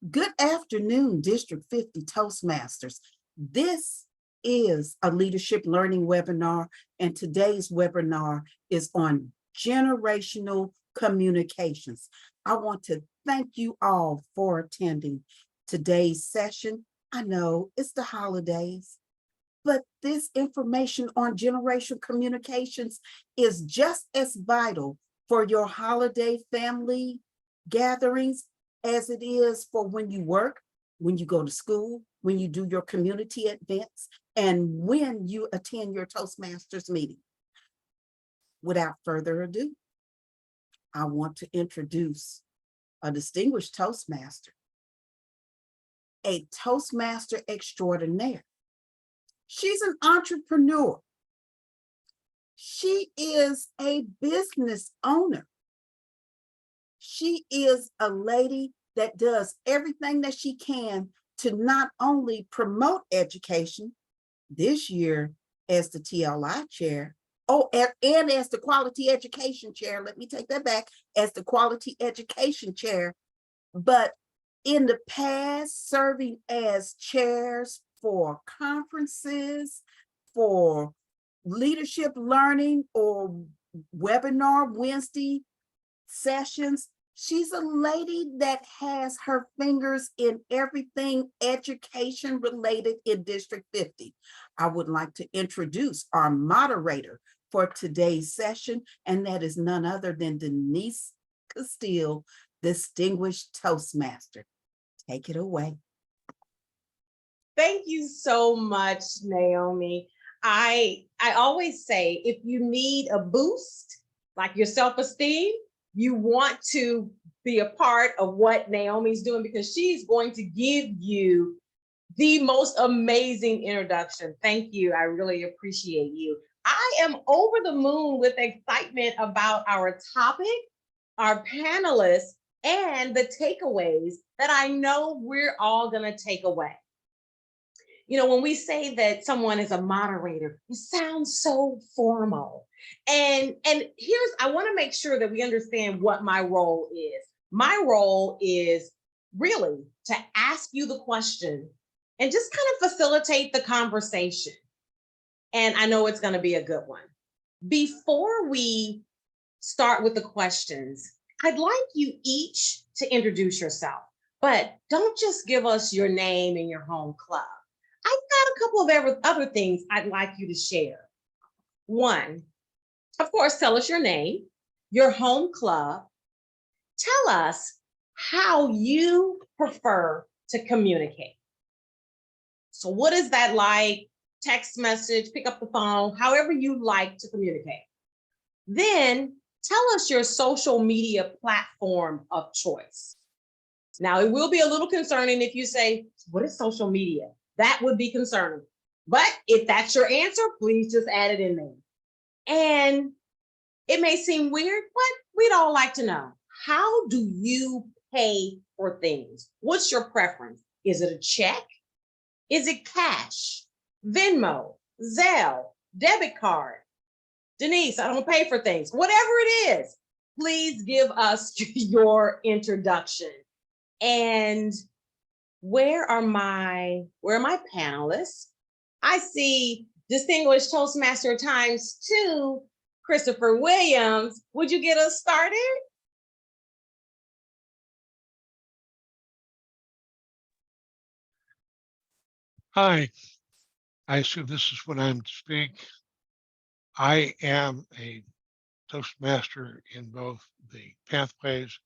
Good afternoon, District 50 Toastmasters. This is a leadership learning webinar, and today's webinar is on generational communications. I want to thank you all for attending today's session. I know it's the holidays, but this information on generational communications is just as vital for your holiday family gatherings as it is for when you work, when you go to school, when you do your community events, and when you attend your Toastmasters meeting. Without further ado, I want to introduce a distinguished Toastmaster, a Toastmaster extraordinaire. She's an entrepreneur. She is a business owner. She is a lady that does everything that she can to not only promote education this year as the TLI chair, and as the quality education chair, let me take that back, as the quality education chair, but in the past serving as chairs for conferences, for leadership learning or webinar Wednesday sessions. She's a lady that has her fingers in everything education related in District 50. I would like to introduce our moderator for today's session, and that is none other than Denise Castille, Distinguished Toastmaster. Take it away. Thank you so much, Naomi. I always say, if you need a boost, like your self-esteem, you want to be a part of what Naomi's doing, because she's going to give you the most amazing introduction. Thank you. I really appreciate you. I am over the moon with excitement about our topic, our panelists, and the takeaways that I know we're all going to take away. You know, when we say that someone is a moderator, it sounds so formal. And I want to make sure that we understand what my role is. My role is really to ask you the question and just kind of facilitate the conversation. And I know it's going to be a good one. Before we start with the questions, I'd like you each to introduce yourself, but don't just give us your name and your home club. I've got a couple of other things I'd like you to share. One, of course, tell us your name, your home club. Tell us how you prefer to communicate. So what is that like? Text message, pick up the phone, however you like to communicate. Then tell us your social media platform of choice. Now, it will be a little concerning if you say, what is social media? That would be concerning. But if that's your answer, please just add it in there. And it may seem weird, but we'd all like to know, how do you pay for things? What's your preference? Is it a check? Is it cash? Venmo, Zelle, debit card? Denise, I don't pay for things. Whatever it is, please give us your introduction. And where are my panelists? I see Distinguished Toastmaster ×2, Christopher Williams. Would you get us started? Hi, I assume this is when I'm to speak. I am a Toastmaster in both the pathways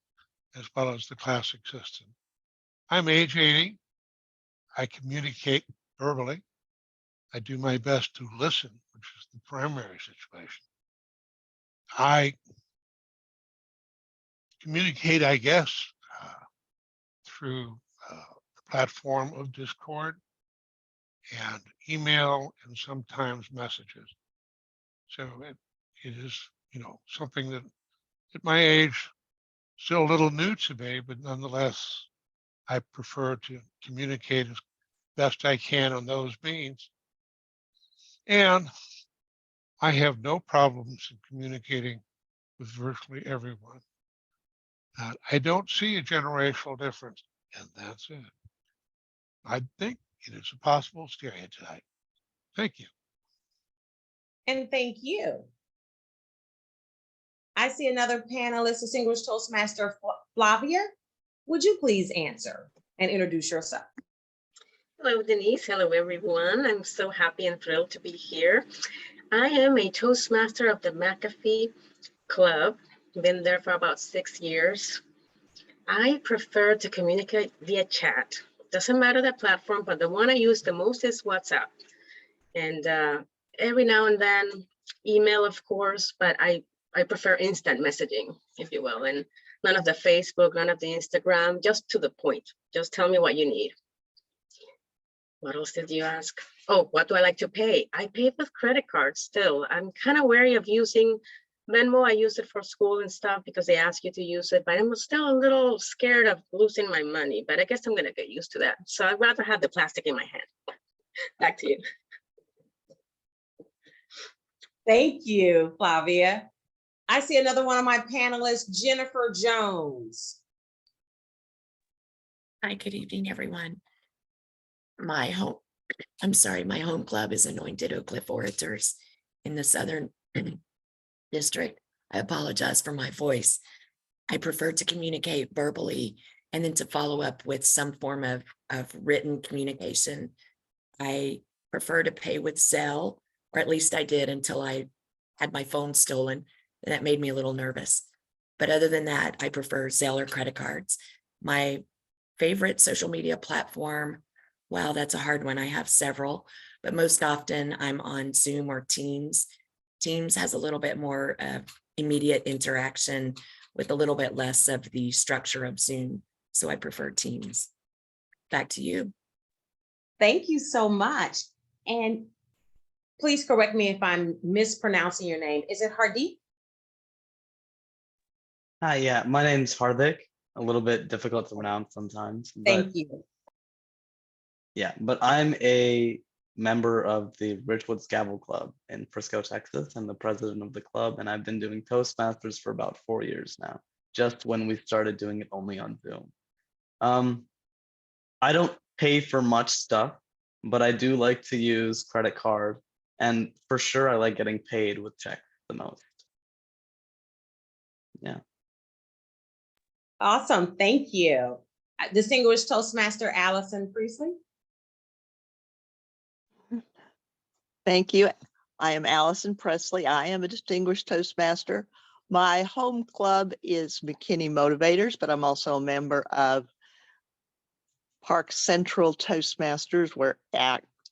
as well as the classic system. I'm age 80. I communicate verbally. I do my best to listen, which is the primary situation. I communicate, I guess, through the platform of Discord and email and sometimes messages. So it is, something that at my age, still a little new to me, but nonetheless, I prefer to communicate as best I can on those means. And I have no problems in communicating with virtually everyone. I don't see a generational difference And that's it. I think it is a possible stereotype tonight. Thank you. And thank you. I see another panelist, Distinguished Toastmaster Flavia. Would you please answer and introduce yourself? Hello, Denise. Hello, everyone. I'm so happy and thrilled to be here. I am a Toastmaster of the McAfee Club. Been there for about 6 years. I prefer to communicate via chat. Doesn't matter the platform, but the one I use the most is WhatsApp. And every now and then, email, of course, but I prefer instant messaging, if you will, and none of the Facebook, none of the Instagram, just to the point. Just tell me what you need. What else did you ask? Oh, what do I like to pay? I pay with credit cards still. I'm kind of wary of using Venmo. I use it for school and stuff because they ask you to use it, but I'm still a little scared of losing my money, but I guess I'm gonna get used to that. So I'd rather have the plastic in my hand. Back to you. Thank you, Flavia. I see another one of my panelists, Jennifer Jones. Hi, good evening, everyone. My home club is Anointed Oak Cliff Orators in the Southern District. I apologize for my voice. I prefer to communicate verbally and then to follow up with some form of written communication. I prefer to pay with Zelle, or at least I did until I had my phone stolen, and that made me a little nervous. But other than that, I prefer Zelle or credit cards. My favorite social media platform, wow, that's a hard one. I have several, but most often I'm on Zoom or Teams. Teams has a little bit more immediate interaction with a little bit less of the structure of Zoom. So I prefer Teams. Back to you. Thank you so much. And please correct me if I'm mispronouncing your name. Is it Hardeep? Hi, yeah, my name's Hardik. A little bit difficult to pronounce sometimes, but Thank you. yeah, but I'm a member of the Richwoods Gavel Club in Frisco, Texas. I'm the president of the club, and I've been doing Toastmasters for about 4 years now, just when we started doing it only on Zoom. I don't pay for much stuff, but I do like to use credit card, and for sure I like getting paid with checks the most. Yeah. Awesome. Thank you. Distinguished Toastmaster Allison Priestley. Thank you. I am Allison Presley. I am a distinguished Toastmaster. My home club is McKinney Motivators, but I'm also a member of Park Central Toastmasters, where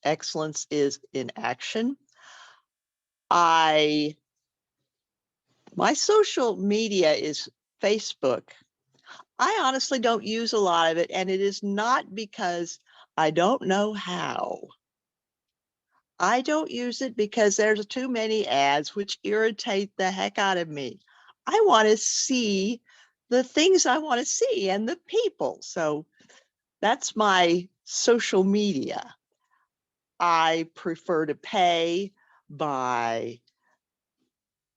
excellence is in action. My social media is Facebook. I honestly don't use a lot of it, and it is not because I don't know how. I don't use it because there's too many ads which irritate the heck out of me. I want to see the things I want to see and the people. So that's my social media. I prefer to pay by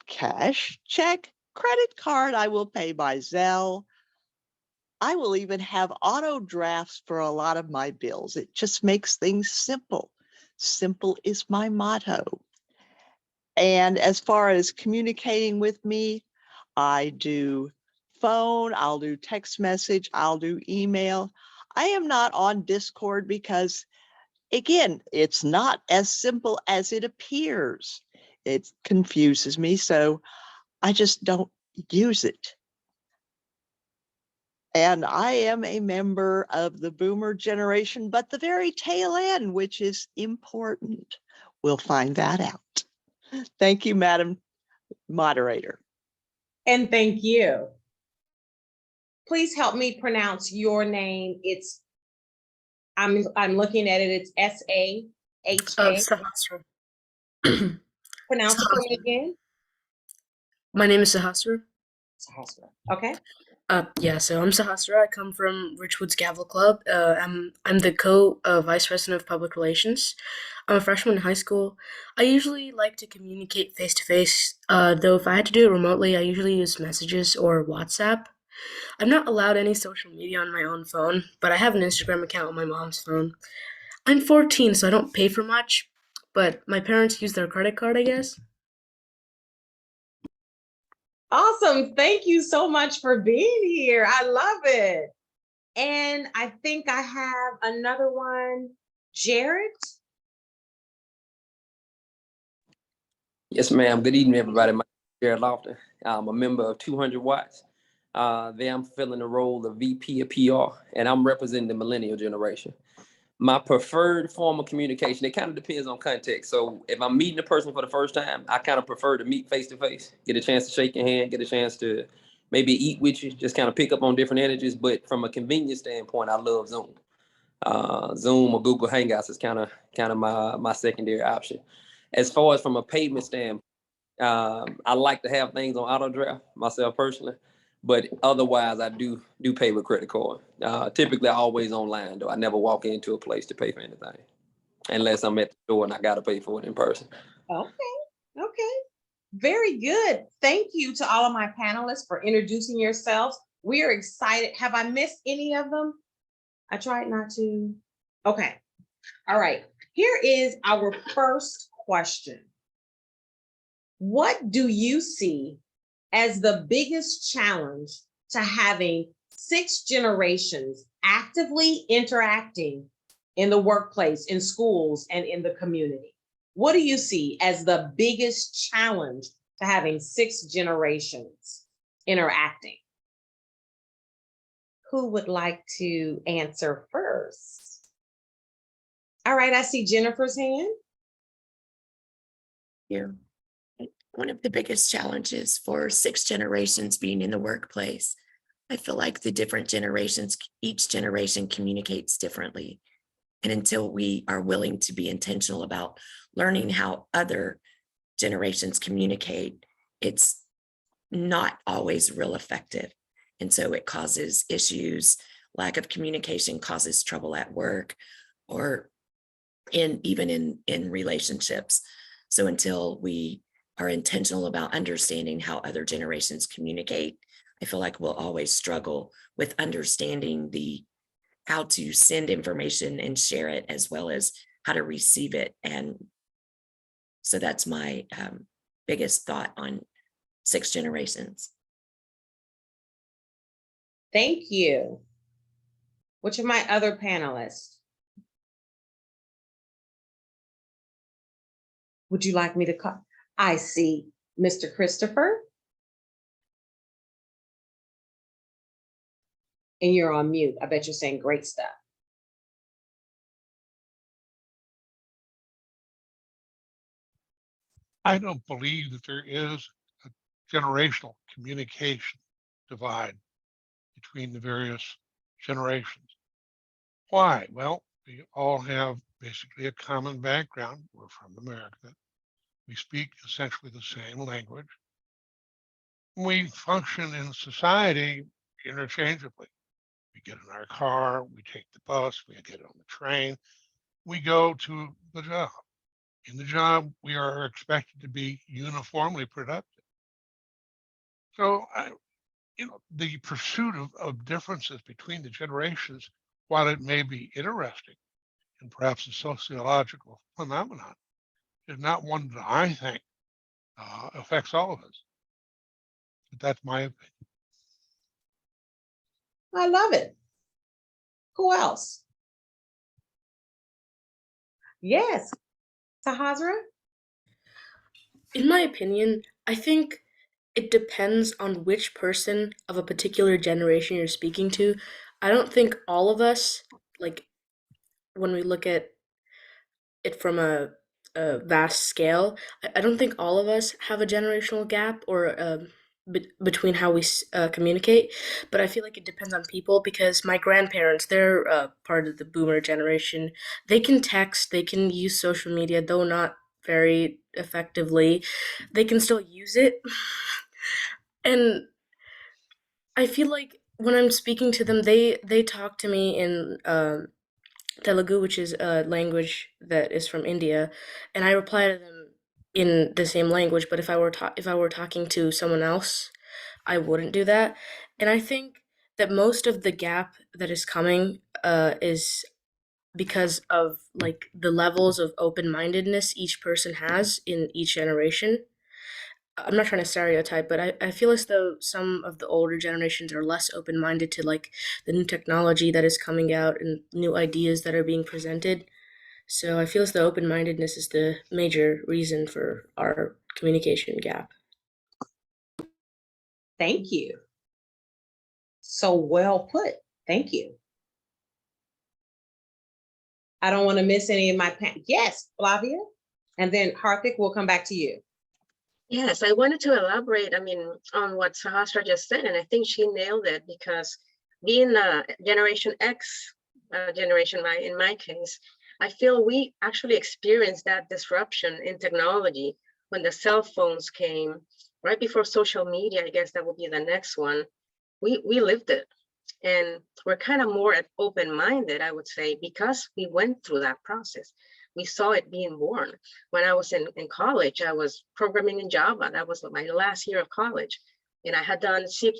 cash, check, credit card. I will pay by Zelle. I will even have auto drafts for a lot of my bills. It just makes things simple. Simple is my motto. And as far as communicating with me, I do phone, I'll do text message, I'll do email. I am not on Discord because, again, it's not as simple as it appears. It confuses me, so I just don't use it. And I am a member of the boomer generation, but the very tail end, which is important. We'll find that out. Thank you, Madam Moderator. And thank you. Please help me pronounce your name. I'm looking at it. It's S-A-H-A. Sahasra. Pronounce it for me again. My name is Sahasra. Sahasra. Okay. Yeah, so I'm Sahasra. I come from Richwoods Gavel Club. I'm the vice president of public relations. I'm a freshman in high school. I usually like to communicate face to face. Though if I had to do it remotely, I usually use messages or WhatsApp. I'm not allowed any social media on my own phone, but I have an Instagram account on my mom's phone. I'm 14, so I don't pay for much, but my parents use their credit card, I guess. Awesome. Thank you so much for being here. I love it. And I think I have another one. Jared? Yes, ma'am. Good evening, everybody. My name is Jared Lofton. I'm a member of 200 Watts. There I'm filling the role of VP of PR, and I'm representing the millennial generation. My preferred form of communication, it kind of depends on context. So if I'm meeting a person for the first time, I kind of prefer to meet face to face, get a chance to shake your hand, get a chance to maybe eat with you, just kind of pick up on different energies. But from a convenience standpoint, I love Zoom. Zoom or Google Hangouts is kind of my secondary option. As far as from a payment standpoint, I like to have things on auto draft myself personally, but otherwise I do pay with credit card. Typically always online though. I never walk into a place to pay for anything unless I'm at the store and I gotta pay for it in person. Okay. Okay. Very good. Thank you to all of my panelists for introducing yourselves. We are excited. Have I missed any of them? I tried not to. Okay. All right. Here is our first question. What do you see as the biggest challenge to having 6 generations actively interacting in the workplace, in schools, and in the community? What do you see as the biggest challenge to having 6 generations interacting? Who would like to answer first? All right, I see Jennifer's hand. Here. One of the biggest challenges for 6 generations being in the workplace, I feel like the different generations, each generation communicates differently. And until we are willing to be intentional about learning how other generations communicate, it's not always real effective. And so it causes issues. Lack of communication causes trouble at work or even in relationships. So until we are intentional about understanding how other generations communicate, I feel like we'll always struggle with understanding how to send information and share it, as well as how to receive it. And so that's my biggest thought on 6 generations. Thank you. Which of my other panelists would you like me to call? I see Mr. Christopher. And you're on mute. I bet you're saying great stuff. I don't believe that there is a generational communication divide between the various generations. Why? Well, we all have basically a common background. We're from America. We speak essentially the same language. We function in society interchangeably. We get in our car, we take the bus, we get on the train, we go to the job. In the job, we are expected to be uniformly productive. So, the pursuit of differences between the generations, while it may be interesting and perhaps a sociological phenomenon, is not one that I think affects all of us. But that's my opinion. I love it. Who else? Yes, Sahazra? In my opinion, I think it depends on which person of a particular generation you're speaking to. I don't think all of us, like when we look at it from a vast scale, I don't think all of us have a generational gap or between how we communicate, but I feel like it depends on people because my grandparents, they're part of the boomer generation. They can text, they can use social media, though not very effectively. They can still use it. And I feel like when I'm speaking to them, they talk to me in Telugu, which is a language that is from India, and I reply to them in the same language. But if I were talking to someone else, I wouldn't do that. And I think that most of the gap that is coming is because of like the levels of open-mindedness each person has in each generation. I'm not trying to stereotype, but I feel as though some of the older generations are less open-minded to like the new technology that is coming out and new ideas that are being presented. So I feel as though open-mindedness is the major reason for our communication gap. Thank you. So well put. Thank you. I don't want to miss any of my yes, Flavia. And then Harthik, we'll come back to you. Yes, I wanted to elaborate, on what Sahasra just said, and I think she nailed it, because being a Generation X generation, in my case, I feel we actually experienced that disruption in technology when the cell phones came, right before social media. I guess that would be the next one. We lived it. And we're kind of more open-minded, I would say, because we went through that process. We saw it being born. When I was in college, I was programming in Java. That was my last year of college. And I had done C++,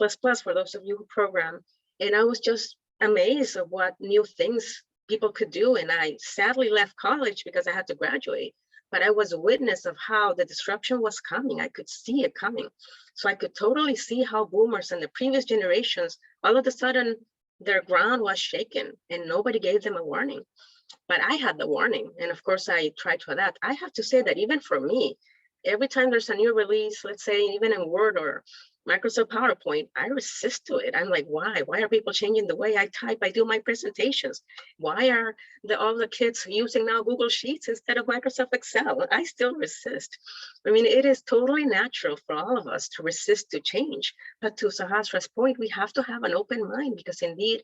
for those of you who program. And I was just amazed at what new things people could do. And I sadly left college because I had to graduate. But I was a witness of how the disruption was coming. I could see it coming. So I could totally see how boomers and the previous generations, all of a sudden, their ground was shaken and nobody gave them a warning. But I had the warning. And of course, I tried to adapt. I have to say that even for me, every time there's a new release, let's say even in Word or Microsoft PowerPoint, I resist to it. I'm like, why? Why are people changing the way I type? I do my presentations. Why are all the kids using now Google Sheets instead of Microsoft Excel? I still resist. I mean, it is totally natural for all of us to resist to change. But to Sahasra's point, we have to have an open mind, because indeed,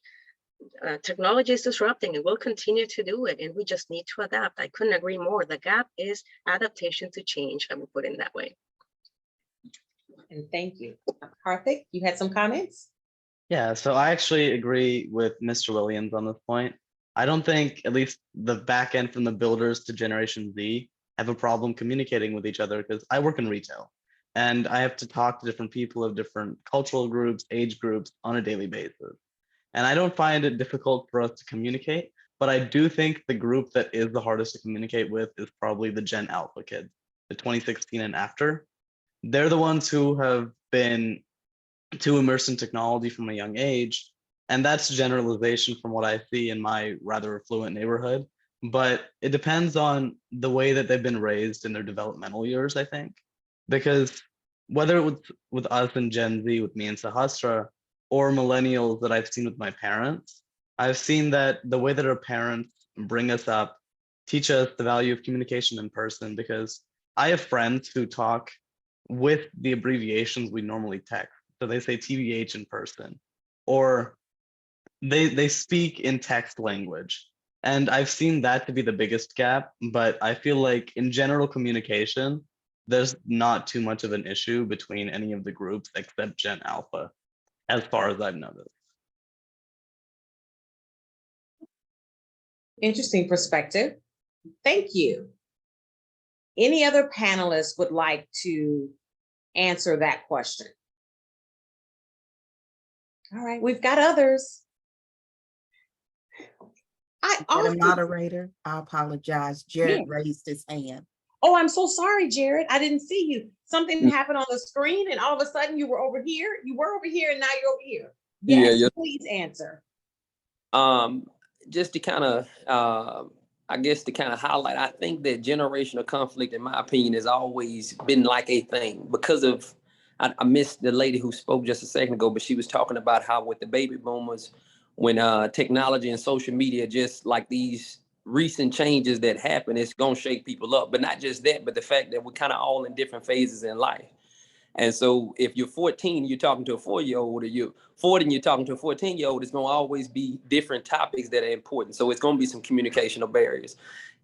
technology is disrupting and we'll continue to do it. And we just need to adapt. I couldn't agree more. The gap is adaptation to change. I would put it that way. And thank you. Harthik, you had some comments? Yeah, so I actually agree with Mr. Williams on this point. I don't think at least the back end from the builders to Generation Z have a problem communicating with each other, because I work in retail and I have to talk to different people of different cultural groups, age groups on a daily basis. And I don't find it difficult for us to communicate, but I do think the group that is the hardest to communicate with is probably the Gen Alpha kids, the 2016 and after. They're the ones who have been too immersed in technology from a young age. And that's a generalization from what I see in my rather affluent neighborhood. But it depends on the way that they've been raised in their developmental years, I think. Because whether it was with us and Gen Z, with me and Sahasra, or millennials that I've seen with my parents, I've seen that the way that our parents bring us up, teach us the value of communication in person, because I have friends who talk with the abbreviations we normally text. So they say TBH in person, or they speak in text language. And I've seen that to be the biggest gap, but I feel like in general communication, there's not too much of an issue between any of the groups except Gen Alpha, as far as I've noticed. Interesting perspective. Thank you. Any other panelists would like to answer that question? All right, we've got others. The moderator, I apologize. Jared raised his hand. Oh, I'm so sorry, Jared. I didn't see you. Something happened on the screen and all of a sudden you were over here. You were over here and now you're over here. Yes, Yeah. please answer. Just to kind of, I guess to kind of highlight, I think that generational conflict, in my opinion, has always been like a thing because of, I missed the lady who spoke just a second ago, but she was talking about how with the baby boomers, when technology and social media, just like these recent changes that happen, it's going to shake people up. But not just that, but the fact that we're kind of all in different phases in life. And so if you're 14, you're talking to a 4-year-old, or you're 40 and you're talking to a 14-year-old, it's going to always be different topics that are important. So it's going to be some communicational barriers.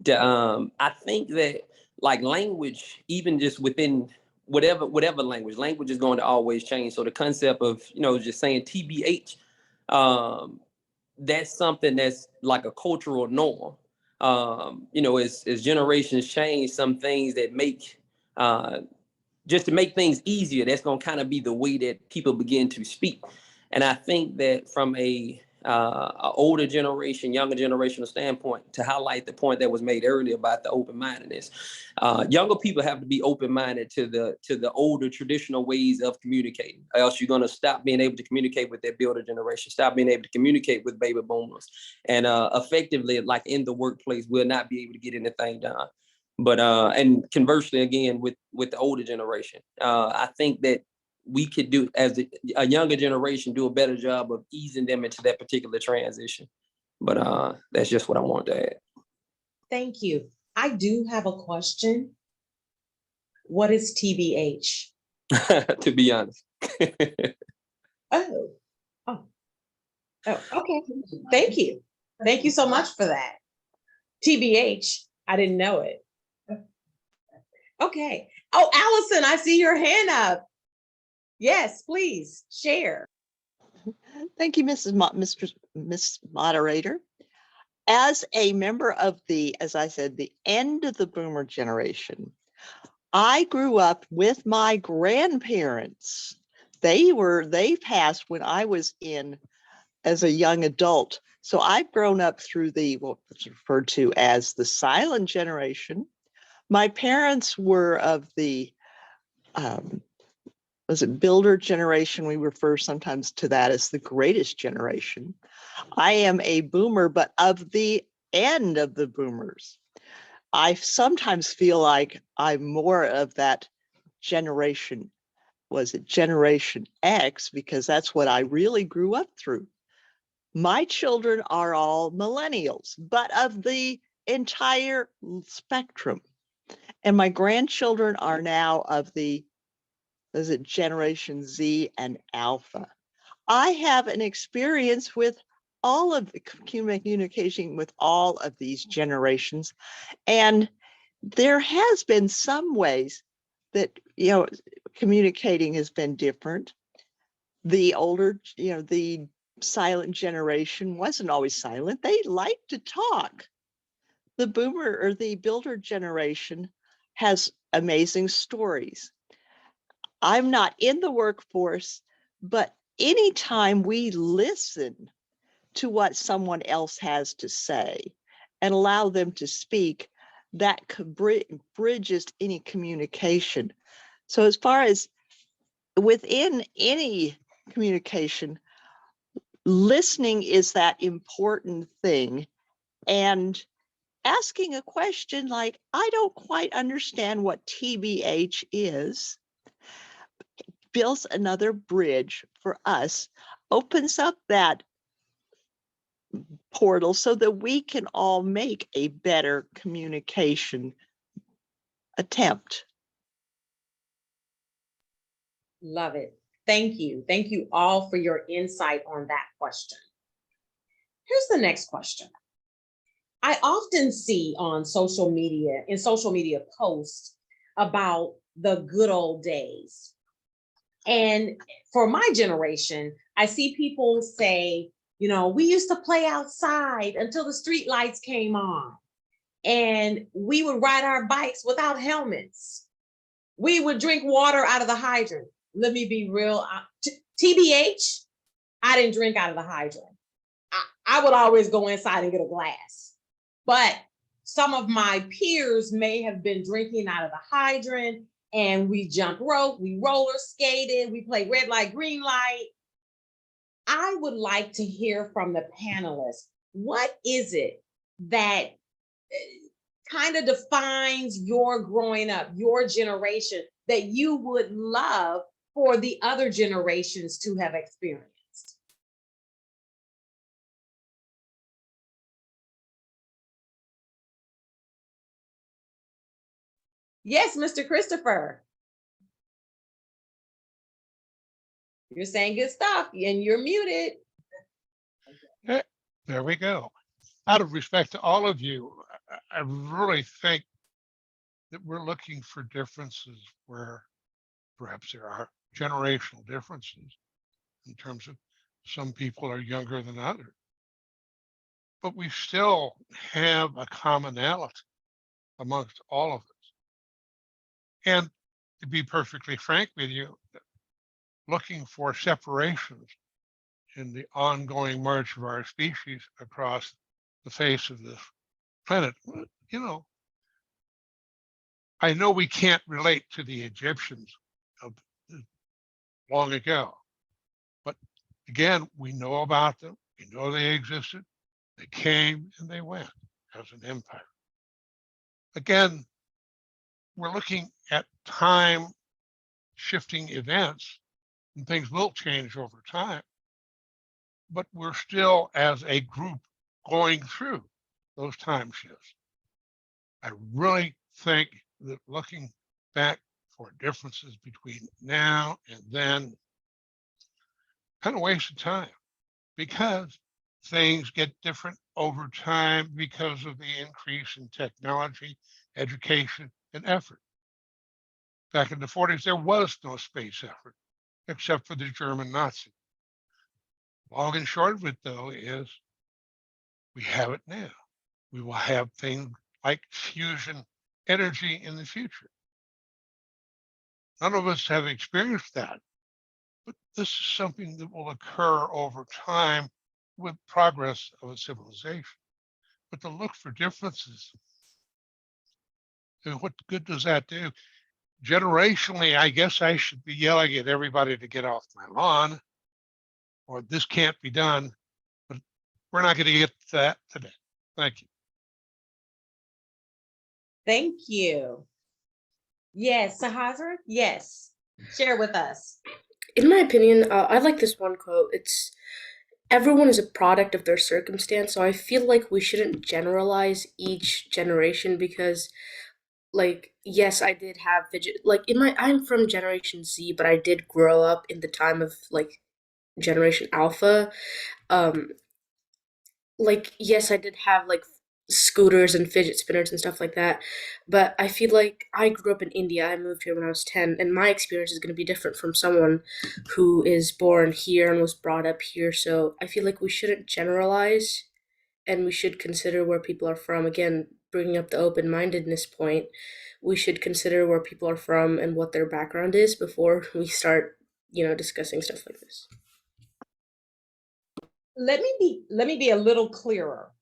I think that like language, even just within whatever language is going to always change. So the concept of, just saying TBH, that's something that's like a cultural norm. As generations change, some things that make, just to make things easier, that's going to kind of be the way that people begin to speak. And I think that from a older generation, younger generational standpoint, to highlight the point that was made earlier about the open-mindedness, younger people have to be open-minded to the older traditional ways of communicating, or else you're going to stop being able to communicate with that builder generation, stop being able to communicate with baby boomers, and effectively, like in the workplace, we'll not be able to get anything done. But and conversely, again, with the older generation, I think that we could do, as a younger generation, do a better job of easing them into that particular transition. But that's just what I wanted to add. Thank you. I do have a question. What is TBH? To be honest. Oh, okay. Thank you. Thank you so much for that. TBH, I didn't know it. Okay. Oh, Allison, I see your hand up. Yes, please share. Thank you, Miss Moderator. As a member of the, as I said, the end of the boomer generation, I grew up with my grandparents. They passed when I was in as a young adult. So I've grown up through what's referred to as the silent generation. My parents were of the, was it builder generation? We refer sometimes to that as the greatest generation. I am a boomer, but of the end of the boomers. I sometimes feel like I'm more of that generation. Was it Generation X? Because that's what I really grew up through. My children are all millennials, but of the entire spectrum. And my grandchildren are now of the, is it Generation Z and Alpha? I have an experience with all of the communication with all of these generations. And there has been some ways that, communicating has been different. The older, the silent generation wasn't always silent. They liked to talk. The boomer or the builder generation has amazing stories. I'm not in the workforce, but anytime we listen to what someone else has to say and allow them to speak, that bridges any communication. So as far as within any communication, listening is that important thing. And asking a question like, I don't quite understand what TBH is, builds another bridge for us, opens up that portal so that we can all make a better communication attempt. Love it. Thank you. Thank you all for your insight on that question. Here's the next question. I often see on social media, in social media posts about the good old days. And for my generation, I see people say, we used to play outside until the street lights came on. And we would ride our bikes without helmets. We would drink water out of the hydrant. Let me be real. TBH, I didn't drink out of the hydrant. I would always go inside and get a glass. But some of my peers may have been drinking out of the hydrant, and we jumped rope, we roller skated, we played red light, green light. I would like to hear from the panelists. What is it that kind of defines your growing up, your generation, that you would love for the other generations to have experienced? Yes, Mr. Christopher. You're saying good stuff and you're muted. There we go. Out of respect to all of you, I really think that we're looking for differences where perhaps there are generational differences in terms of some people are younger than others. But we still have a commonality amongst all of us. And to be perfectly frank with you, looking for separations in the ongoing march of our species across the face of this planet. You know, I know we can't relate to the Egyptians of long ago, but again, we know about them. We know they existed. They came and they went as an empire. Again, we're looking at time shifting events, and things will change over time, but we're still as a group going through those time shifts. I really think that looking back for differences between now and then kind of wasted time, because things get different over time because of the increase in technology, education, and effort. Back in the 40s, there was no space effort except for the German Nazi. Long and short of it, though, is we have it now. We will have things like fusion energy in the future. None of us have experienced that, but this is something that will occur over time with progress of a civilization. But to look for differences, what good does that do? Generationally, I guess I should be yelling at everybody to get off my lawn, or this can't be done, but we're not going to get to that today. Thank you. Thank you. Yes, Sahazra, yes. Share with us. In my opinion, I like this one quote. It's everyone is a product of their circumstance, so I feel like we shouldn't generalize each generation because, like, yes, I did have I'm from Generation Z, but I did grow up in the time of like Generation Alpha. Like, yes, I did have like scooters and fidget spinners and stuff like that, but I feel like I grew up in India. I moved here when I was 10, and my experience is going to be different from someone who is born here and was brought up here. So I feel like we shouldn't generalize, and we should consider where people are from. Again, bringing up the open-mindedness point, we should consider where people are from and what their background is before we start, discussing stuff like this. Let me be a little clearer.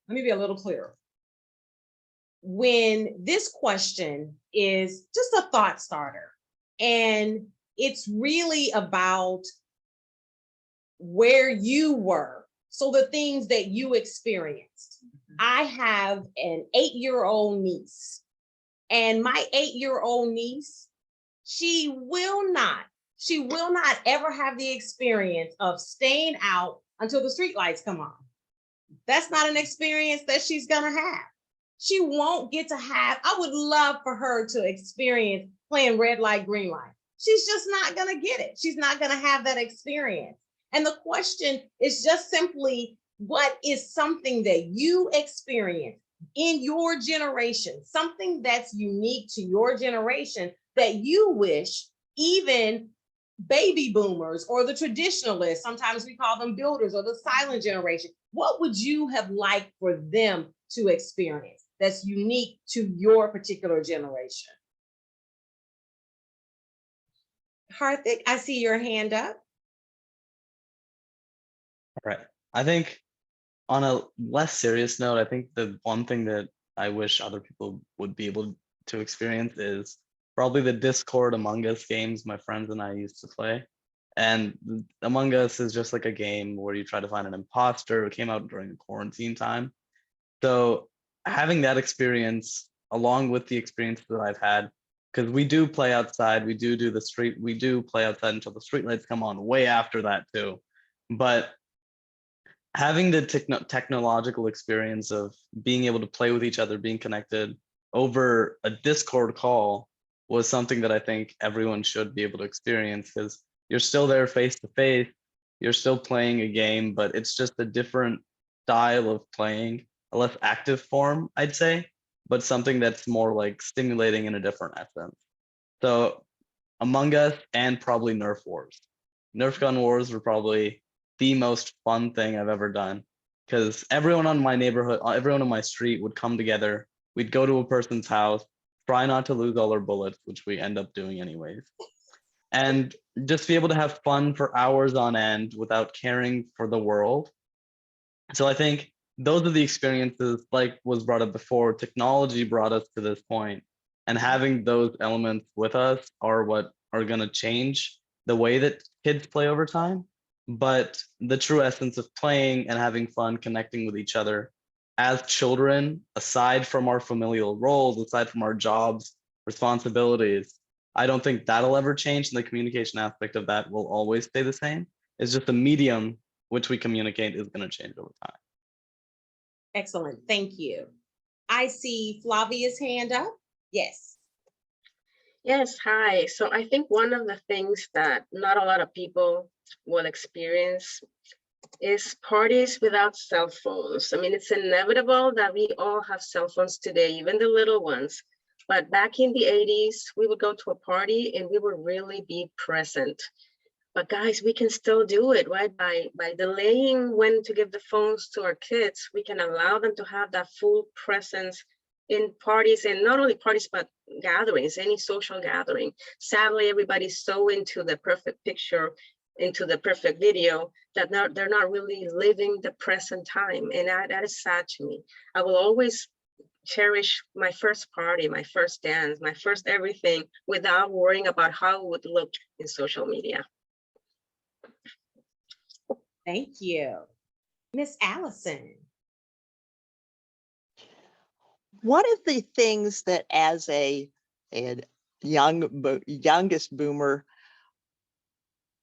When this question is just a thought starter, and it's really about where you were, so the things that you experienced. I have an 8-year-old niece, and my 8-year-old niece, she will not ever have the experience of staying out until the streetlights come on. That's not an experience that she's gonna have. She won't get to have, I would love for her to experience playing red light, green light. She's just not gonna get it. She's not gonna have that experience. And the question is just simply, what is something that you experience in your generation, something that's unique to your generation that you wish even baby boomers or the traditionalists, sometimes we call them builders, or the silent generation, what would you have liked for them to experience that's unique to your particular generation? Harthik, I see your hand up. All right. I think on a less serious note, I think the one thing that I wish other people would be able to experience is probably the Discord Among Us games my friends and I used to play. And Among Us is just like a game where you try to find an imposter. It came out during the quarantine time. So having that experience along with the experience that I've had, because we do play outside, we do play outside until the streetlights come on, way after that too. But having the technological experience of being able to play with each other, being connected over a Discord call was something that I think everyone should be able to experience, because you're still there face to face, you're still playing a game, but it's just a different style of playing, a less active form, I'd say, but something that's more like stimulating in a different essence. So Among Us and probably Nerf Wars. Nerf Gun Wars were probably the most fun thing I've ever done, because everyone on my neighborhood, everyone on my street would come together. We'd go to a person's house, try not to lose all our bullets, which we end up doing anyways. and just be able to have fun for hours on end without caring for the world. So I think those are the experiences, like was brought up before. Technology brought us to this point, and having those elements with us are what are going to change the way that kids play over time. But the true essence of playing and having fun, connecting with each other as children, aside from our familial roles, aside from our jobs, responsibilities, I don't think that'll ever change. And the communication aspect of that will always stay the same. It's just the medium which we communicate is going to change over time. Excellent. Thank you. I see Flavia's hand up. Yes. Yes, hi. So I think one of the things that not a lot of people will experience is parties without cell phones. I mean, it's inevitable that we all have cell phones today, even the little ones. But back in the 80s, we would go to a party and we would really be present. But guys, we can still do it, right? By delaying when to give the phones to our kids, we can allow them to have that full presence in parties, and not only parties, but gatherings, any social gathering. Sadly, everybody's so into the perfect picture, into the perfect video, that they're not really living the present time. And that is sad to me. I will always cherish my first party, my first dance, my first everything, without worrying about how it would look in social media. Thank you. Miss Allison. One of the things that as a youngest boomer,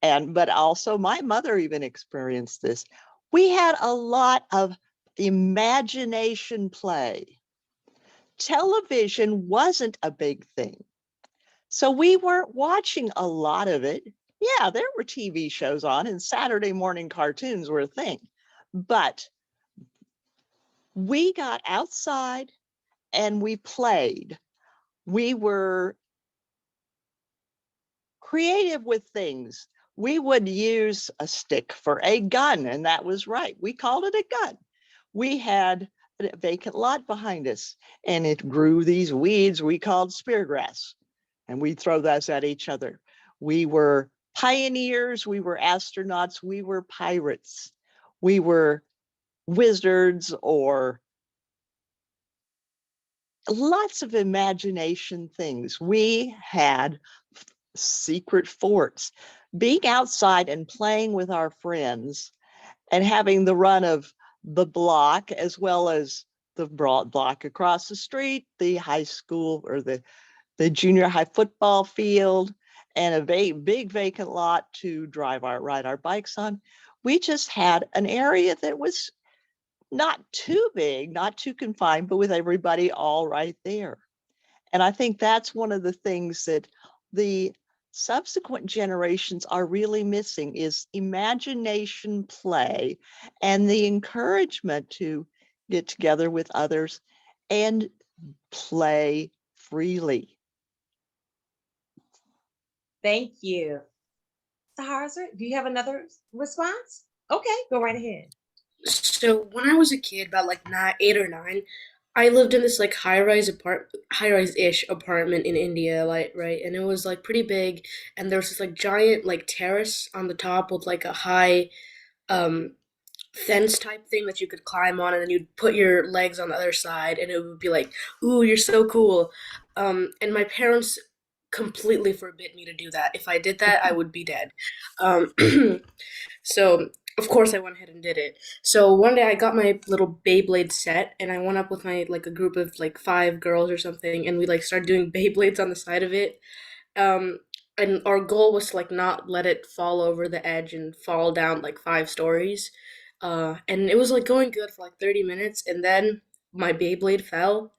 but also my mother even experienced this, we had a lot of imagination play. Television wasn't a big thing, so we weren't watching a lot of it. Yeah, there were TV shows on and Saturday morning cartoons were a thing, but we got outside and we played. We were creative with things. We would use a stick for a gun, and that was right. We called it a gun. We had a vacant lot behind us, and it grew these weeds we called speargrass, and we'd throw those at each other. We were pioneers, we were astronauts, we were pirates, we were wizards, or lots of imagination things. We had secret forts. Being outside and playing with our friends and having the run of the block as well as the broad block across the street, the high school or the junior high football field, and a big vacant lot to ride our bikes on. We just had an area that was not too big, not too confined, but with everybody all right there. And I think that's one of the things that the subsequent generations are really missing is imagination play and the encouragement to get together with others and play freely. Thank you. Sahara, do you have another response? Okay, go right ahead. So when I was a kid, about like 8 or 9, I lived in this like high-rise-ish apartment in India, like right, and it was like pretty big, and there was this like giant like terrace on the top with like a high um fence type thing that you could climb on, and then you'd put your legs on the other side, and it would be like, "Ooh, you're so cool." And my parents completely forbid me to do that. If I did that, I would be dead. Um, so of course I went ahead and did it. So one day I got my little Beyblade set, and I went up with my like a group of like 5 girls or something, and we like started doing Beyblades on the side of it. Um, and our goal was to like not let it fall over the edge and fall down like 5 stories. And it was like going good for like 30 minutes, and then my Beyblade fell.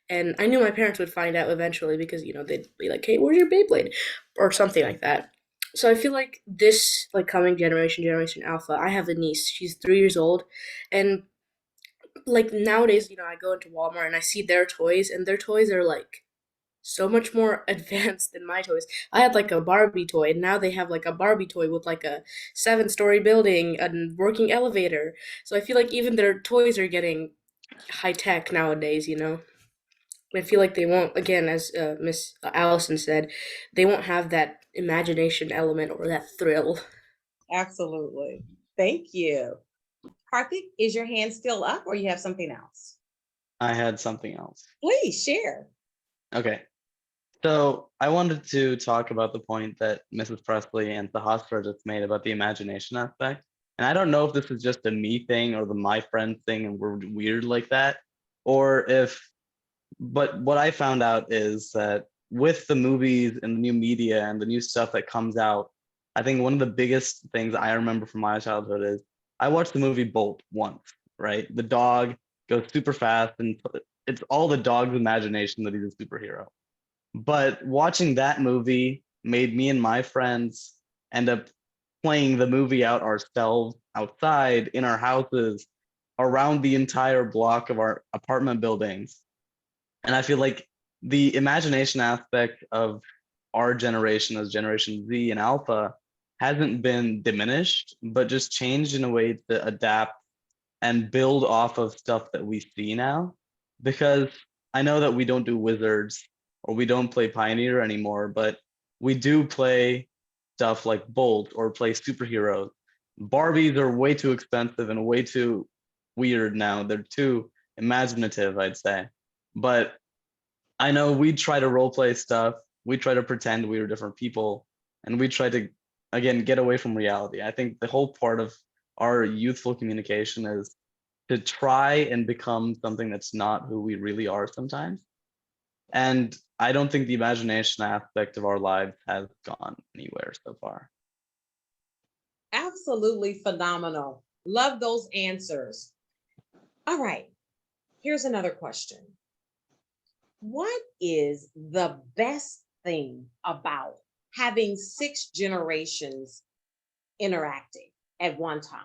And I knew my parents would find out eventually because, they'd be like, "Hey, where's your Beyblade?" Or something like that. So I feel like this like coming generation, Generation Alpha, I have a niece. She's 3 years old, and like nowadays, I go into Walmart and I see their toys, and their toys are like so much more advanced than my toys. I had like a Barbie toy, and now they have like a Barbie toy with like a 7-story building, a working elevator. So I feel like even their toys are getting high tech nowadays. I feel like they won't, again, as Miss Allison said, they won't have that imagination element or that thrill. Absolutely. Thank you. Karthik, is your hand still up or you have something else? I had something else. Please share. Okay. So I wanted to talk about the point that Mrs. Presley and Sahasra just made about the imagination aspect. And I don't know if this is just a me thing or the my friend thing and we're weird like that, or if, but what I found out is that with the movies and the new media and the new stuff that comes out, I think one of the biggest things I remember from my childhood is I watched the movie Bolt once, right? The dog goes super fast and it's all the dog's imagination that he's a superhero. But watching that movie made me and my friends end up playing the movie out ourselves outside in our houses around the entire block of our apartment buildings. And I feel like the imagination aspect of our generation as Generation Z and Alpha hasn't been diminished, but just changed in a way to adapt and build off of stuff that we see now. Because I know that we don't do Wizards or we don't play Pioneer anymore, but we do play stuff like Bolt or play superheroes. Barbies are way too expensive and way too weird now. They're too imaginative, I'd say. But I know we try to role play stuff. We try to pretend we were different people, and we try to, again, get away from reality. I think the whole part of our youthful communication is to try and become something that's not who we really are sometimes. And I don't think the imagination aspect of our lives has gone anywhere so far. Absolutely phenomenal. Love those answers. All right, here's another question. What is the best thing about having 6 generations interacting at one time?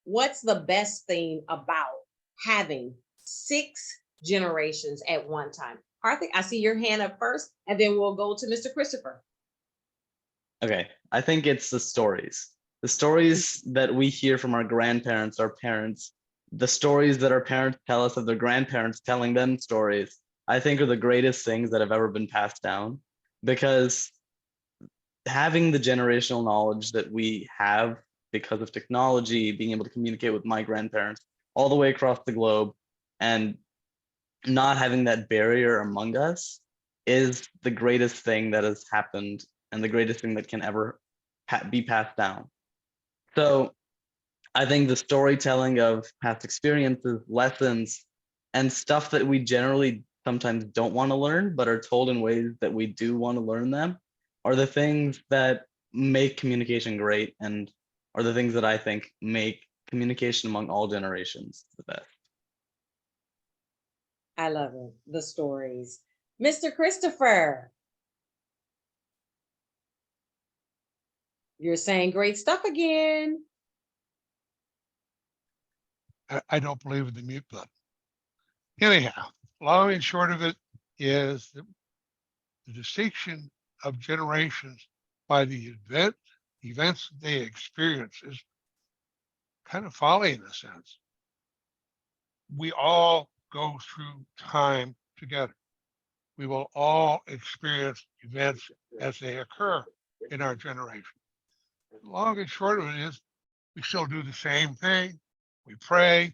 What's the best thing about having 6 generations at one time? Karthik, I see your hand up first, and then we'll go to Mr. Christopher. Okay, I think it's the stories. The stories that we hear from our grandparents, our parents, the stories that our parents tell us of their grandparents telling them stories, I think are the greatest things that have ever been passed down. Because having the generational knowledge that we have because of technology, being able to communicate with my grandparents all the way across the globe, and not having that barrier among us is the greatest thing that has happened and the greatest thing that can ever be passed down. So I think the storytelling of past experiences, lessons, and stuff that we generally sometimes don't want to learn, but are told in ways that we do want to learn them, are the things that make communication great and are the things that I think make communication among all generations the best. I love it. The stories. Mr. Christopher, you're saying great stuff again. I don't believe in the mute button. Anyhow, long and short of it is the distinction of generations by the events they experience is kind of folly in a sense. We all go through time together. We will all experience events as they occur in our generation. Long and short of it is we still do the same thing. We pray,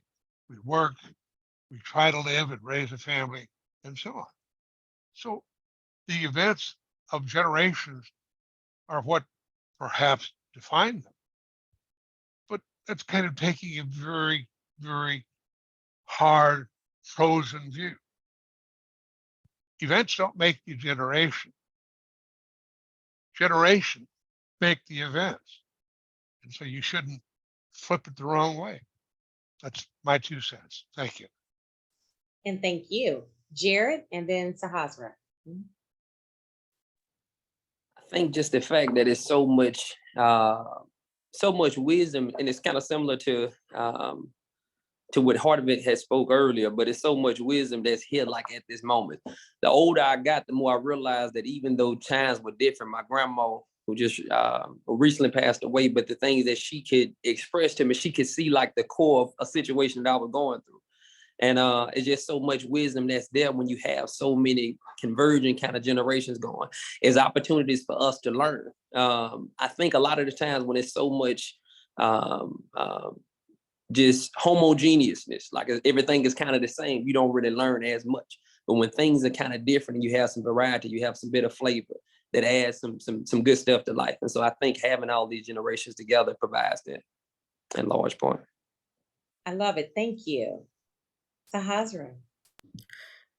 we work, we try to live and raise a family, and so on. So the events of generations are what perhaps define them. But that's kind of taking a very, very hard, frozen view. Events don't make the generation. Generation make the events. And so you shouldn't flip it the wrong way. That's my 2 cents. Thank you. And thank you. Jared and then Sahasra. I think just the fact that it's so much wisdom, and it's kind of similar to what Hartman had spoke earlier, but it's so much wisdom that's here like at this moment. The older I got, the more I realized that even though times were different, my grandma, who just recently passed away, but the things that she could express to me, she could see like the core of a situation that I was going through. And it's just so much wisdom that's there when you have so many converging kind of generations going. It's opportunities for us to learn. I think a lot of the times when it's so much just homogeneousness, like everything is kind of the same, you don't really learn as much. But when things are kind of different and you have some variety, you have some bit of flavor that adds some good stuff to life. And so I think having all these generations together provides that in large part. I love it. Thank you. Sahasra.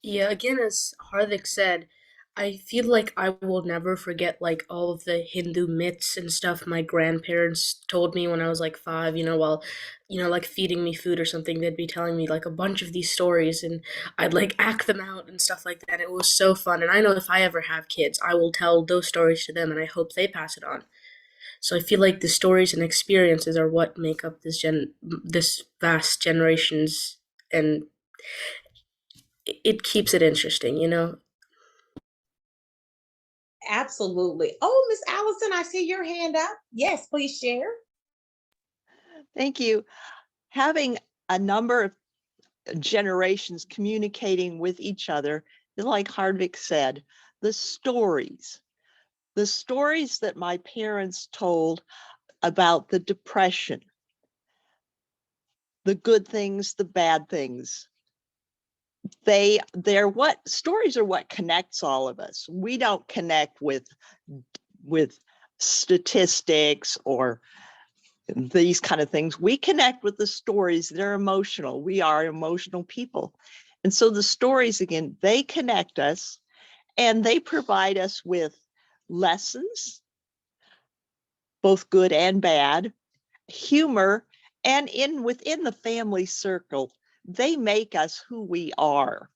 Yeah, again, as Hardik said, I feel like I will never forget like all of the Hindu myths and stuff my grandparents told me when I was like 5, while, like feeding me food or something, they'd be telling me like a bunch of these stories and I'd like act them out and stuff like that. It was so fun. And I know if I ever have kids, I will tell those stories to them and I hope they pass it on. So I feel like the stories and experiences are what make up this vast generations, and it keeps it interesting. Absolutely. Oh, Miss Allison, I see your hand up. Yes, please share. Thank you. Having a number of generations communicating with each other, like Hardwick said, the stories that my parents told about the Depression, the good things, the bad things. Stories are what connects all of us. We don't connect with statistics or these kind of things. We connect with the stories. They're emotional. We are emotional people. And so the stories, again, they connect us and they provide us with lessons, both good and bad, humor, and within the family circle, they make us who we are.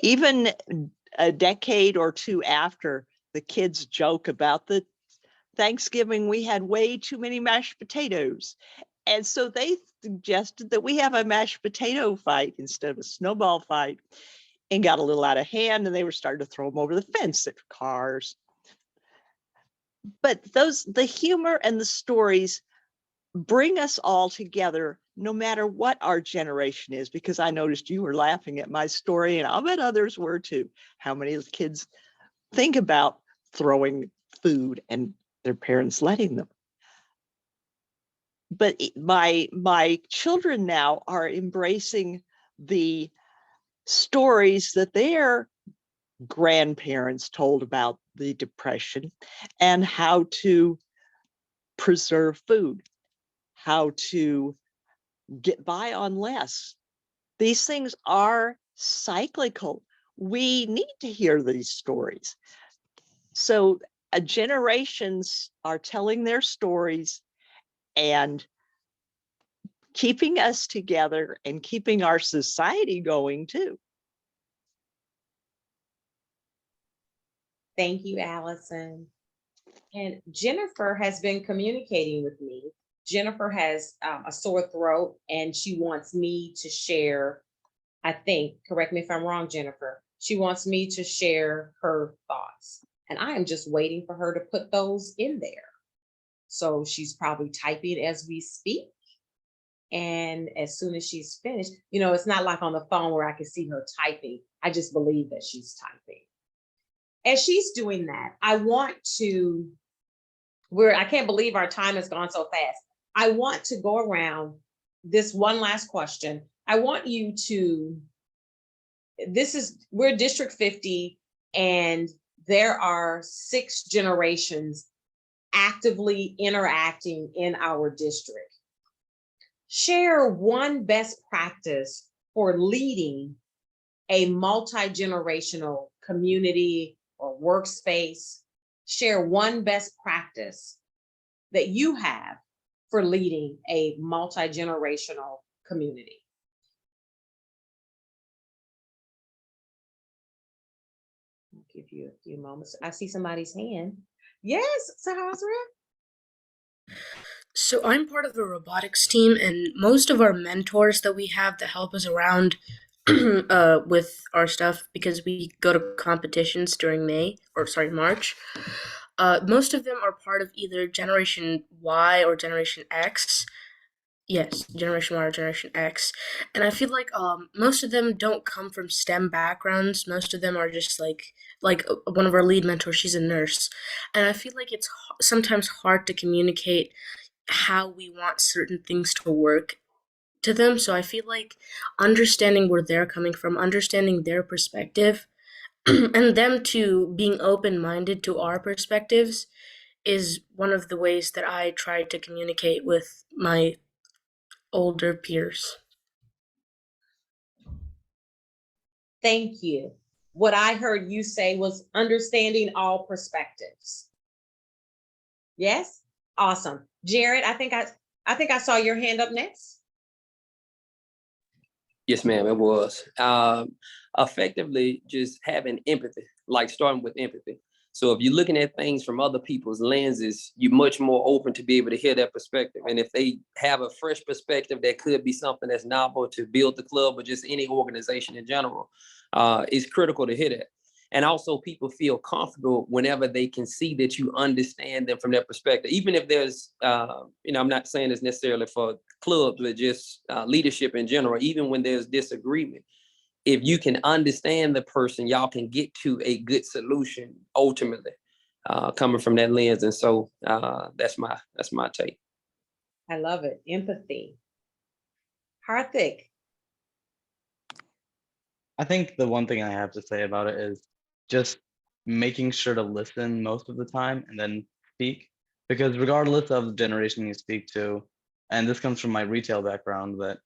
Even a decade or two after, the kids joke about the Thanksgiving, we had way too many mashed potatoes. And so they suggested that we have a mashed potato fight instead of a snowball fight, and got a little out of hand, and they were starting to throw them over the fence at cars. But the humor and the stories bring us all together, no matter what our generation is, because I noticed you were laughing at my story, and I'll bet others were too. How many kids think about throwing food and their parents letting them? But my children now are embracing the stories that their grandparents told about the Depression and how to preserve food, how to get by on less. These things are cyclical. We need to hear these stories. So generations are telling their stories and keeping us together and keeping our society going too. Thank you, Allison. And Jennifer has been communicating with me. Jennifer has a sore throat and she wants me to share, I think, correct me if I'm wrong, Jennifer, she wants me to share her thoughts. And I am just waiting for her to put those in there. So she's probably typing as we speak. And as soon as she's finished, it's not like on the phone where I can see her typing. I just believe that she's typing. As she's doing that, I can't believe our time has gone so fast. I want to go around this one last question. I want you to, we're District 50, and there are 6 generations actively interacting in our district. Share one best practice for leading a multi-generational community or workspace. Share one best practice that you have for leading a multi-generational community. I'll give you a few moments. I see somebody's hand. Yes, Sahasra. So I'm part of a robotics team, and most of our mentors that we have that help us around with our stuff, because we go to competitions during March. Most of them are part of either Generation Y or Generation X. Yes, Generation Y, Generation X. And I feel like most of them don't come from STEM backgrounds. Most of them are just one of our lead mentors, she's a nurse. And I feel like it's sometimes hard to communicate how we want certain things to work to them. So I feel like understanding where they're coming from, understanding their perspective, and them to being open-minded to our perspectives is one of the ways that I try to communicate with my older peers. Thank you. What I heard you say was understanding all perspectives. Yes? Awesome. Jared, I think I saw your hand up next. Yes, ma'am, it was. Effectively, just having empathy, like starting with empathy. So if you're looking at things from other people's lenses, you're much more open to be able to hear that perspective. And if they have a fresh perspective, that could be something that's novel to build the club or just any organization in general. It's critical to hear that. And also people feel comfortable whenever they can see that you understand them from their perspective. Even if there's, I'm not saying this necessarily for clubs, but just leadership in general, even when there's disagreement, if you can understand the person, y'all can get to a good solution ultimately, coming from that lens. And so that's my take. I love it. Empathy. Harthik. I think the one thing I have to say about it is just making sure to listen most of the time and then speak. Because regardless of the generation you speak to, and this comes from my retail background, that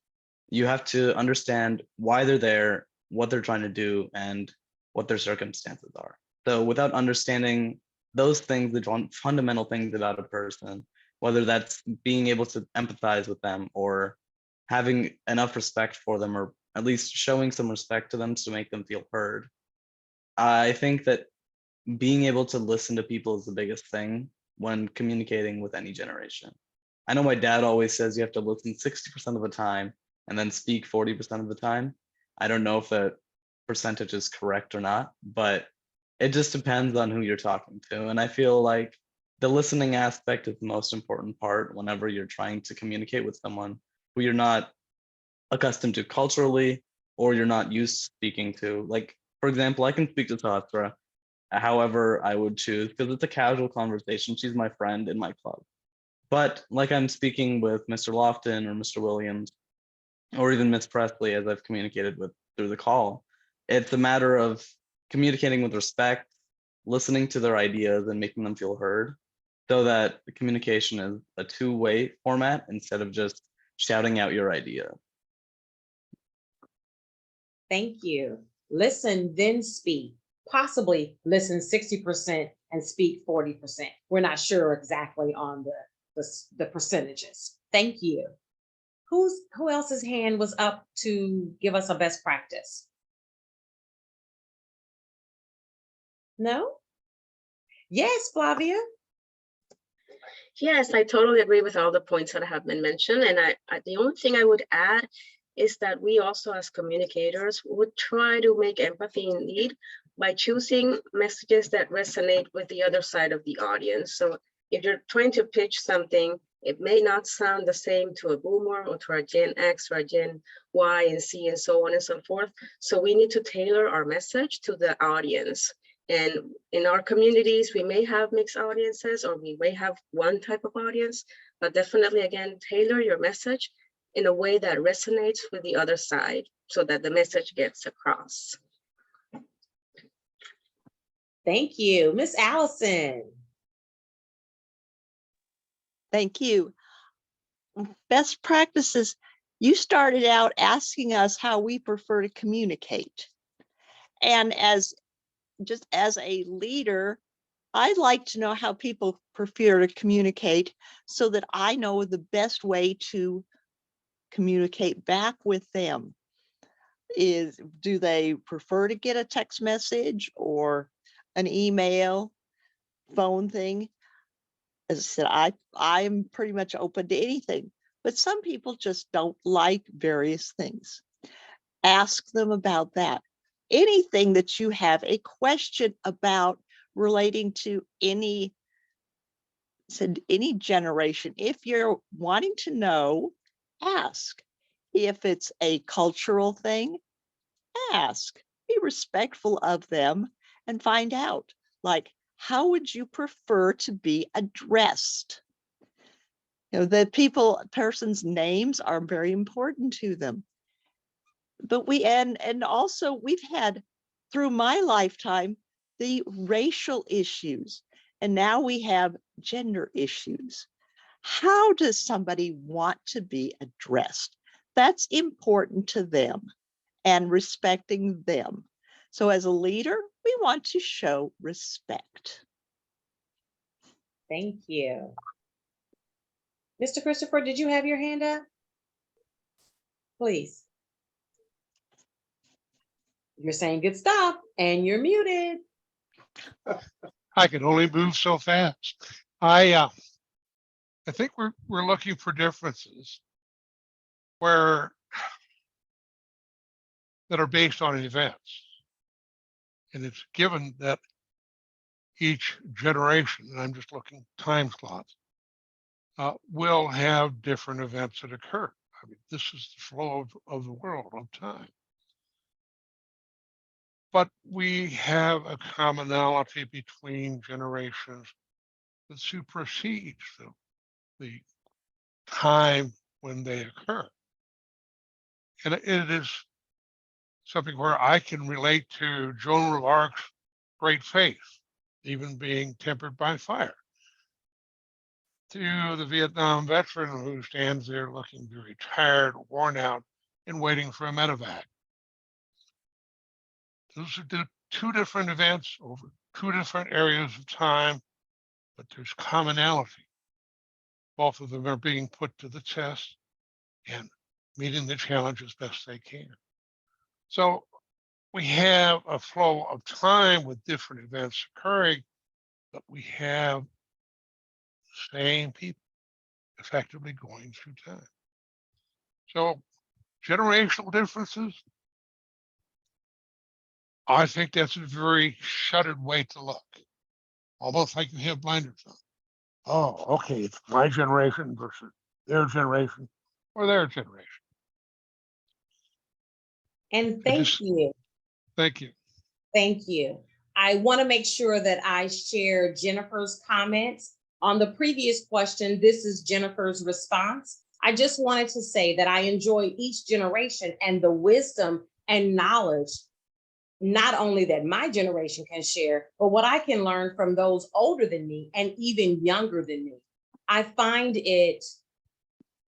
you have to understand why they're there, what they're trying to do, and what their circumstances are. So without understanding those things, the fundamental things about a person, whether that's being able to empathize with them or having enough respect for them, or at least showing some respect to them to make them feel heard. I think that being able to listen to people is the biggest thing when communicating with any generation. I know my dad always says you have to listen 60% of the time and then speak 40% of the time. I don't know if that percentage is correct or not, but it just depends on who you're talking to. And I feel like the listening aspect is the most important part whenever you're trying to communicate with someone who you're not accustomed to culturally, or you're not used to speaking to. Like, for example, I can speak to Sastra however I would choose because it's a casual conversation. She's my friend in my club. But like I'm speaking with Mr. Lofton or Mr. Williams, or even Miss Presley, as I've communicated with through the call, it's a matter of communicating with respect, listening to their ideas and making them feel heard, so that the communication is a two-way format instead of just shouting out your idea. Thank you. Listen, then speak. Possibly listen 60% and speak 40%. We're not sure exactly on the percentages. Thank you. Who else's hand was up to give us a best practice? No? Yes, Flavia. Yes, I totally agree with all the points that have been mentioned. And the only thing I would add is that we also, as communicators, would try to make empathy indeed by choosing messages that resonate with the other side of the audience. So if you're trying to pitch something, it may not sound the same to a boomer or to a Gen X or a Gen Y and Z and so on and so forth. So we need to tailor our message to the audience. And in our communities, we may have mixed audiences, or we may have one type of audience, but definitely, again, tailor your message in a way that resonates with the other side so that the message gets across. Thank you. Miss Allison. Thank you. Best practices. You started out asking us how we prefer to communicate. And just as a leader, I'd like to know how people prefer to communicate so that I know the best way to communicate back with them. Do they prefer to get a text message or an email, phone thing? As I said, I'm pretty much open to anything, but some people just don't like various things. Ask them about that. Anything that you have a question about relating to any generation, if you're wanting to know ask. If it's a cultural thing, ask. Be respectful of them and find out, like, how would you prefer to be addressed? You know, the person's names are very important to them. But and also we've had, through my lifetime, the racial issues, and now we have gender issues. How does somebody want to be addressed? That's important to them, and respecting them. So as a leader, we want to show respect. Thank you. Mr. Christopher, did you have your hand up? Please. You're saying good stuff and you're muted. I can only move so fast. I think we're looking for differences that are based on events. And it's given that each generation, and I'm just looking time slots, will have different events that occur. I mean, this is the flow of the world of time. But we have a commonality between generations that supersedes the time when they occur. And it is something where I can relate to Joan of Arc's great faith, even being tempered by fire, to the Vietnam veteran who stands there looking very tired, worn out, and waiting for a medevac. Those are two different events over two different areas of time, but there's commonality. Both of them are being put to the test and meeting the challenge as best they can. So we have a flow of time with different events occurring, but we have the same people effectively going through time. So generational differences, I think that's a very shuttered way to look, almost like you have blinders on. Oh, okay, it's my generation versus their generation or their generation. And thank you. Thank you. Thank you. I want to make sure that I share Jennifer's comments on the previous question. This is Jennifer's response. I just wanted to say that I enjoy each generation and the wisdom and knowledge, not only that my generation can share, but what I can learn from those older than me and even younger than me. I find it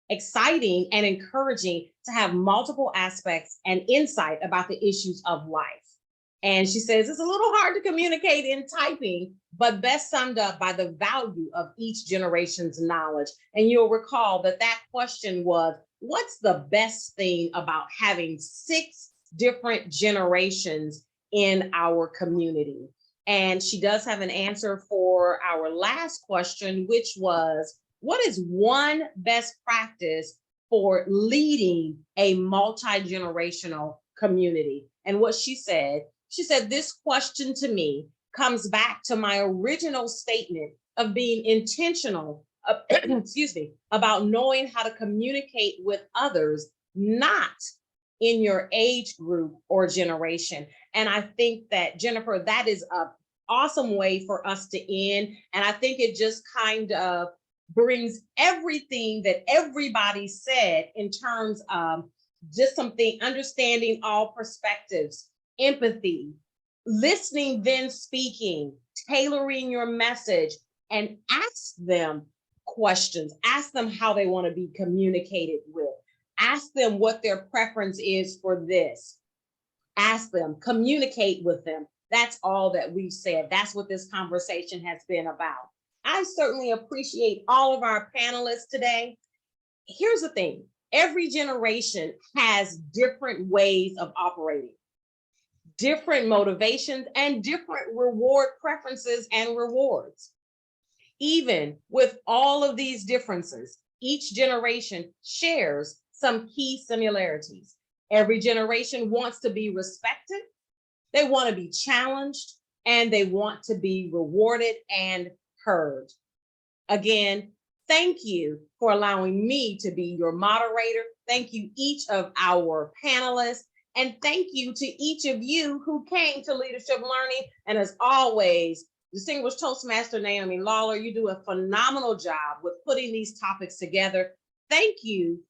exciting and encouraging to have multiple aspects and insight about the issues of life. And she says it's a little hard to communicate in typing, but best summed up by the value of each generation's knowledge. And you'll recall that that question was, what's the best thing about having 6 different generations in our community? And she does have an answer for our last question, which was, what is one best practice for leading a multi-generational community? And what she said, this question to me comes back to my original statement of being intentional, excuse me, about knowing how to communicate with others, not in your age group or generation. And I think that, Jennifer, that is an awesome way for us to end. And I think it just kind of brings everything that everybody said in terms of just something, understanding all perspectives, empathy, listening, then speaking, tailoring your message, and ask them questions, ask them how they want to be communicated with, ask them what their preference is for this, ask them, communicate with them. That's all that we've said. That's what this conversation has been about. I certainly appreciate all of our panelists today. Here's the thing, every generation has different ways of operating, different motivations, and different reward preferences and rewards. Even with all of these differences, each generation shares some key similarities. Every generation wants to be respected, they want to be challenged, and they want to be rewarded and heard. Again, thank you for allowing me to be your moderator. Thank you, each of our panelists. And thank you to each of you who came to Leadership Learning. And as always, distinguished Toastmaster Naomi Lawler, you do a phenomenal job with putting these topics together. Thank you,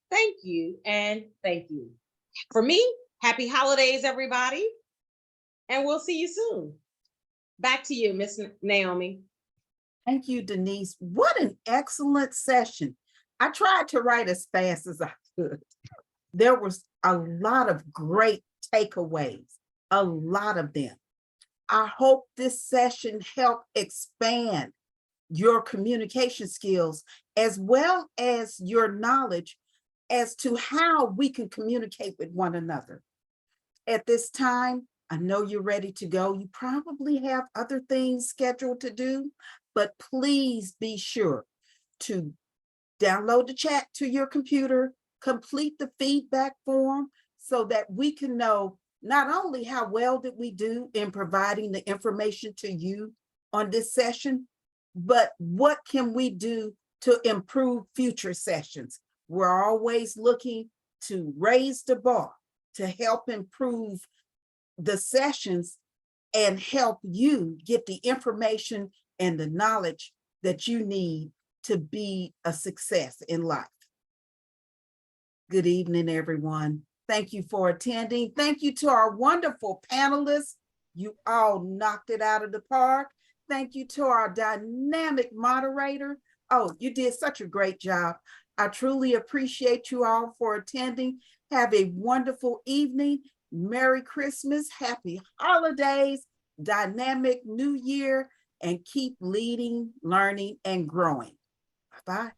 and thank you. For me, happy holidays, everybody. And we'll see you soon. Back to you, Miss Naomi. Thank you, Denise. What an excellent session. I tried to write as fast as I could. There was a lot of great takeaways, a lot of them. I hope this session helped expand your communication skills as well as your knowledge as to how we can communicate with one another. At this time, I know you're ready to go. You probably have other things scheduled to do, but please be sure to download the chat to your computer, complete the feedback form so that we can know not only how well did we do in providing the information to you on this session, but what can we do to improve future sessions. We're always looking to raise the bar to help improve the sessions and help you get the information and the knowledge that you need to be a success in life. Good evening, everyone. Thank you for attending. Thank you to our wonderful panelists. You all knocked it out of the park. Thank you to our dynamic moderator. Oh, you did such a great job. I truly appreciate you all for attending. Have a wonderful evening. Merry Christmas, happy holidays, dynamic new year, and keep leading, learning, and growing. Bye-bye.